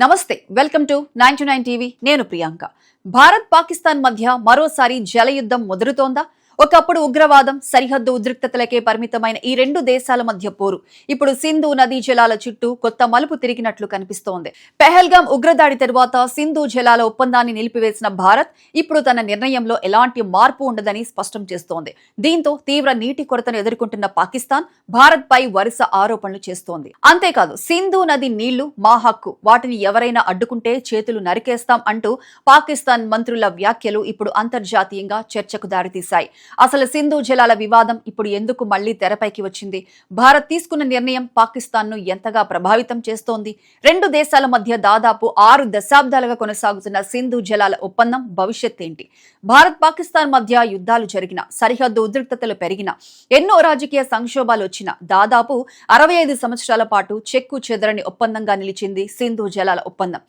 నమస్తే welcome to 99 TV నేను ప్రియాంక భారత్ పాకిస్తాన్ మధ్య మరోసారి జలయుద్ధం ముదురుతోందా ఒకప్పుడు ఉగ్రవాదం సరిహద్దు ఉద్రిక్తతలకే పరిమితమైన ఈ రెండు దేశాల మధ్య పోరు ఇప్పుడు సింధు నదీ జలాల చుట్టూ కొత్త మలుపు తిరిగినట్లు కనిపిస్తోంది. పెహల్గాం ఉగ్రదాడి తరువాత సింధు జలాల ఒప్పందాన్ని నిలిపివేసిన భారత్ ఇప్పుడు తన నిర్ణయంలో ఎలాంటి మార్పు ఉండదని స్పష్టం చేస్తోంది. దీంతో తీవ్ర నీటి కొరతను ఎదుర్కొంటున్న పాకిస్తాన్ భారత్ పై వరుస ఆరోపణలు చేస్తోంది. అంతేకాదు సింధు నది నీళ్లు మా హక్కు, వాటిని ఎవరైనా అడ్డుకుంటే చేతులు నరికేస్తాం అంటూ పాకిస్తాన్ మంత్రుల వ్యాఖ్యలు ఇప్పుడు అంతర్జాతీయంగా చర్చకు దారితీశాయి. అసలు సింధు జలాల వివాదం ఇప్పుడు ఎందుకు మళ్లీ తెరపైకి వచ్చింది? భారత్ తీసుకున్న నిర్ణయం పాకిస్తాన్ ను ఎంతగా ప్రభావితం చేస్తోంది? రెండు దేశాల మధ్య దాదాపు 6 దశాబ్దాలుగా కొనసాగుతున్న సింధు జలాల ఒప్పందం భవిష్యత్ ఏంటి? భారత్ పాకిస్తాన్ మధ్య యుద్ధాలు జరిగిన, సరిహద్దు ఉద్రిక్తతలు పెరిగిన, ఎన్నో రాజకీయ సంక్షోభాలు వచ్చిన దాదాపు 65 సంవత్సరాల పాటు చెక్కు చెదరని ఒప్పందంగా నిలిచింది సింధు జలాల ఒప్పందం.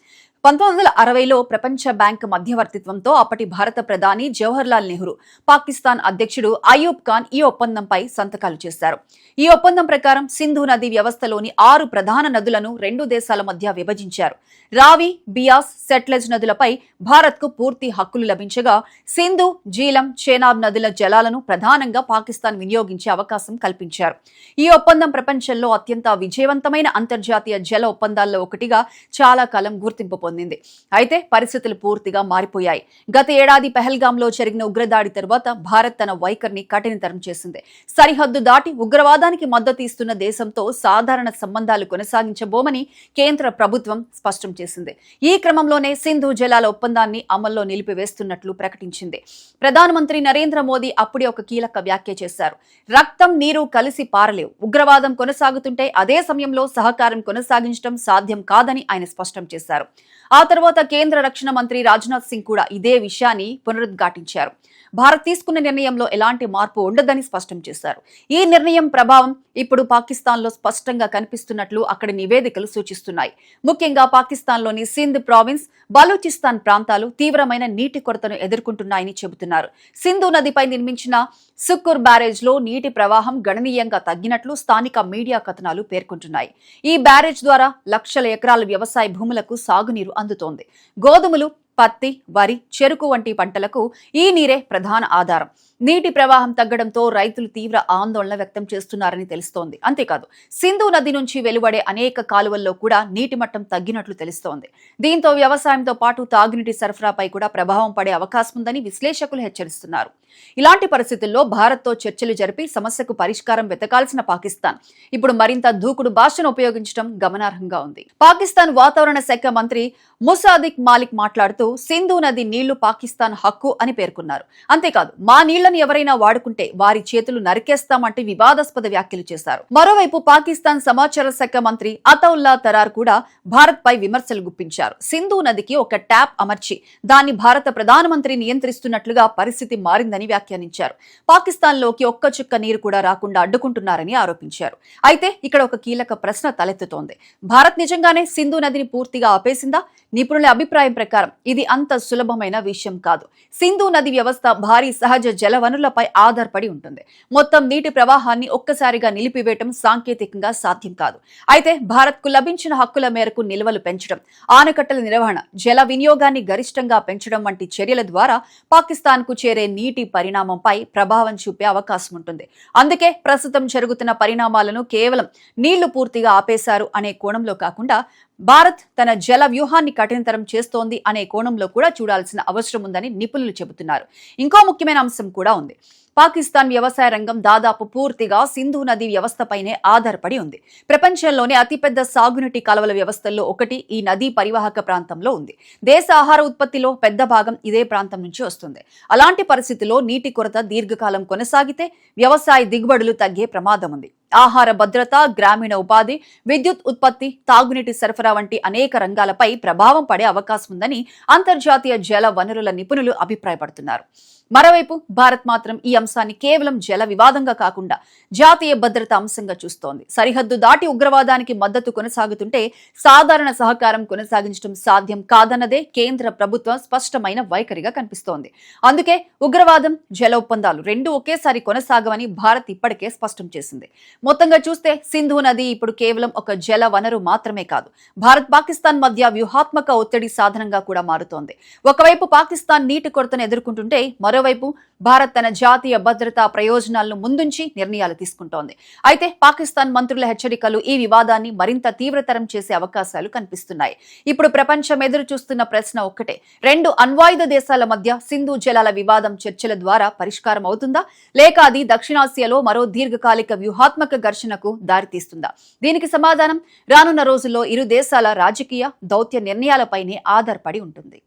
1960లో ప్రపంచ బ్యాంక్ మధ్యవర్తిత్వంతో అప్పటి భారత ప్రధాని జవహర్లాల్ నెహ్రూ, పాకిస్తాన్ అధ్యక్షుడు అయూబ్ ఖాన్ ఈ ఒప్పందంపై సంతకాలు చేశారు. ఈ ఒప్పందం ప్రకారం సింధు నది వ్యవస్థలోని 6 ప్రధాన నదులను రెండు దేశాల మధ్య విభజించారు. రావి, బియాస్, సెట్లెజ్ నదులపై భారత్ కు పూర్తి హక్కులు లభించగా సింధు, జీలం, చేనాబ్ నదుల జలాలను ప్రధానంగా పాకిస్తాన్ వినియోగించే అవకాశం కల్పించారు. ఈ ఒప్పందం ప్రపంచంలో అత్యంత విజయవంతమైన అంతర్జాతీయ జల ఒప్పందాల్లో ఒకటిగా చాలా కాలం గుర్తింపు పొందింది. అయితే పరిస్థితులు పూర్తిగా మారిపోయాయి. గత ఏడాది పెహల్గాంలో జరిగిన ఉగ్రదాడి తరువాత భారత్ తన వైఖరిని కఠినతరం చేసింది. సరిహద్దు దాటి ఉగ్రవాదానికి మద్దతు ఇస్తున్న దేశంతో సాధారణ సంబంధాలు కొనసాగించబోమని కేంద్ర ప్రభుత్వం స్పష్టం చేసింది. ఈ క్రమంలోనే సింధు జలాల ఒప్పందాన్ని అమల్లో నిలిపివేస్తున్నట్లు ప్రకటించింది. ప్రధానమంత్రి నరేంద్ర మోదీ అప్పుడే ఒక కీలక వ్యాఖ్య చేశారు. రక్తం నీరు కలిసి పారలేవు, ఉగ్రవాదం కొనసాగుతుంటే అదే సమయంలో సహకారం కొనసాగించడం సాధ్యం కాదని ఆయన స్పష్టం చేశారు. ఆ తర్వాత కేంద్ర రక్షణ మంత్రి రాజ్నాథ్ సింగ్ కూడా ఇదే విషయాన్ని పునరుద్ఘాటించారు. భారత్ తీసుకున్న నిర్ణయంలో ఎలాంటి మార్పు ఉండదని స్పష్టం చేశారు. ఈ నిర్ణయం ప్రభావం ఇప్పుడు పాకిస్తాన్లో స్పష్టంగా కనిపిస్తున్నట్లు అక్కడి నివేదికలు సూచిస్తున్నాయి. ముఖ్యంగా పాకిస్తాన్లోని సింధ్ ప్రావిన్స్, బలూచిస్తాన్ ప్రాంతాలు తీవ్రమైన నీటి కొరతను ఎదుర్కొంటున్నాయని చెబుతున్నారు. సింధు నదిపై నిర్మించిన సుక్కూర్ బ్యారేజ్ లో నీటి ప్రవాహం గణనీయంగా తగ్గినట్లు స్థానిక మీడియా కథనాలు పేర్కొంటున్నాయి. ఈ బ్యారేజ్ ద్వారా లక్షల ఎకరాల వ్యవసాయ భూములకు సాగునీరు అందుతోంది. గోధుమలు, పత్తి, వరి, చెరుకు వంటి పంటలకు ఈ నీరే ప్రధాన ఆధారం. నీటి ప్రవాహం తగ్గడంతో రైతులు తీవ్ర ఆందోళన వ్యక్తం చేస్తున్నారని తెలుస్తోంది. అంతేకాదు సింధు నది నుంచి వెలువడే అనేక కాలువల్లో కూడా నీటి మట్టం తగ్గినట్లు తెలుస్తోంది. దీంతో వ్యవసాయంతో పాటు తాగునీటి సరఫరాపై కూడా ప్రభావం పడే అవకాశం ఉందని విశ్లేషకులు హెచ్చరిస్తున్నారు. ఇలాంటి పరిస్థితుల్లో భారత్తో చర్చలు జరిపి సమస్యకు పరిష్కారం వెతకాల్సిన పాకిస్తాన్ ఇప్పుడు మరింత దూకుడు భాషను ఉపయోగించడం గమనార్హంగా ఉంది. పాకిస్తాన్ వాతావరణ శాఖ మంత్రి ముసాదిక్ మాలిక్ మాట్లాడుతూ సింధు నది నీళ్లు పాకిస్తాన్ హక్కు అని పేర్కొన్నారు. అంతేకాదు మా నీళ్లను ఎవరైనా వాడుకుంటే వారి చేతులు నరికేస్తామంటే వివాదాస్పద వ్యాఖ్యలు చేశారు. మరోవైపు పాకిస్తాన్ సమాచార శాఖ మంత్రి అతౌల్లా తరార్ కూడా భారత్ పై విమర్శలు గుప్పించారు. సింధు నదికి ఒక ట్యాప్ అమర్చి దాన్ని భారత ప్రధానమంత్రి నియంత్రిస్తున్నట్లుగా పరిస్థితి మారిందని వ్యాఖ్యానించారు. పాకిస్తాన్ లోకి ఒక్క చుక్క నీరు కూడా రాకుండా అడ్డుకుంటున్నారని ఆరోపించారు. అయితే ఇక్కడ ఒక కీలక ప్రశ్న తలెత్తుతోంది. భారత్ నిజంగానే సింధు నదిని పూర్తిగా ఆపేసిందా? నిపుణుల అభిప్రాయం ప్రకారం ఇది అంత సులభమైన విషయం కాదు. సింధు నది వ్యవస్థ భారీ సహజ జల వనరులపై ఆధారపడి ఉంటుంది. మొత్తం నీటి ప్రవాహాన్ని ఒక్కసారిగా నిలిపివేయటం సాంకేతికంగా సాధ్యం కాదు. అయితే భారత్ కు లభించిన హక్కుల మేరకు నిల్వలు పెంచడం, ఆనకట్టల నిర్వహణ, జల వినియోగాన్ని గరిష్టంగా పెంచడం వంటి చర్యల ద్వారా పాకిస్తాన్ కు చేరే నీటి పరిణామంపై ప్రభావం చూపే అవకాశం ఉంటుంది. అందుకే ప్రస్తుతం జరుగుతున్న పరిణామాలను కేవలం నీళ్లు పూర్తిగా ఆపేశారు అనే కోణంలో కాకుండా భారత్ తన జల వ్యూహాన్ని కఠినతరం చేస్తోంది అనే కోణంలో కూడా చూడాల్సిన అవసరం ఉందని నిపుణులు చెబుతున్నారు. ఇంకో ముఖ్యమైన అంశం కూడా ఉంది. పాకిస్తాన్ వ్యవసాయ రంగం దాదాపు పూర్తిగా సింధు నది వ్యవస్థపైనే ఆధారపడి ఉంది. ప్రపంచంలోనే అతిపెద్ద సాగునీటి కాలువల వ్యవస్థల్లో ఒకటి ఈ నదీ పరివాహక ప్రాంతంలో ఉంది. దేశ ఆహార ఉత్పత్తిలో పెద్ద భాగం ఇదే ప్రాంతం నుంచి వస్తుంది. అలాంటి పరిస్థితుల్లో నీటి కొరత దీర్ఘకాలం కొనసాగితే వ్యవసాయ దిగుబడులు తగ్గే ప్రమాదం ఉంది. ఆహార భద్రత, గ్రామీణ ఉపాధి, విద్యుత్ ఉత్పత్తి, తాగునీటి సరఫరా వంటి అనేక రంగాలపై ప్రభావం పడే అవకాశం ఉందని అంతర్జాతీయ జల వనరుల నిపుణులు అభిప్రాయపడుతున్నారు. మరోవైపు భారత్ మాత్రం ఈ అంశాన్ని కేవలం జల వివాదంగా కాకుండా జాతీయ భద్రత అంశంగా చూస్తోంది. సరిహద్దు దాటి ఉగ్రవాదానికి మద్దతు కొనసాగుతుంటే సాధారణ సహకారం కొనసాగించడం సాధ్యం కాదన్నదే కేంద్ర ప్రభుత్వం స్పష్టమైన వైఖరిగా కనిపిస్తోంది. అందుకే ఉగ్రవాదం, జల ఒప్పందాలు రెండూ ఒకేసారి కొనసాగవని భారత్ ఇప్పటికే స్పష్టం చేసింది. మొత్తంగా చూస్తే సింధు నది ఇప్పుడు కేవలం ఒక జల వనరు మాత్రమే కాదు, భారత్ పాకిస్తాన్ మధ్య వ్యూహాత్మక ఒత్తిడి సాధనంగా కూడా మారుతోంది. ఒకవైపు పాకిస్తాన్ నీటి కొరతను ఎదుర్కొంటుంటే మరోవైపు భారత్ తన జాతీయ భద్రతా ప్రయోజనాలను ముందుంచి నిర్ణయాలు తీసుకుంటోంది. అయితే పాకిస్తాన్ మంత్రుల హెచ్చరికలు ఈ వివాదాన్ని మరింత తీవ్రతరం చేసే అవకాశాలు కనిపిస్తున్నాయి. ఇప్పుడు ప్రపంచం ఎదురు చూస్తున్న ప్రశ్న ఒక్కటే: రెండు అణ్వాయుధ దేశాల మధ్య సింధు జలాల వివాదం చర్చల ద్వారా పరిష్కారం అవుతుందా, లేక అది దక్షిణాసియాలో మరో దీర్ఘకాలిక వ్యూహాత్మక ఘర్షణకు దారితీస్తుందా? దీనికి సమాధానం రానున్న రోజుల్లో ఇరు దేశాల రాజకీయ, దౌత్య నిర్ణయాలపైనే ఆధారపడి ఉంటుంది.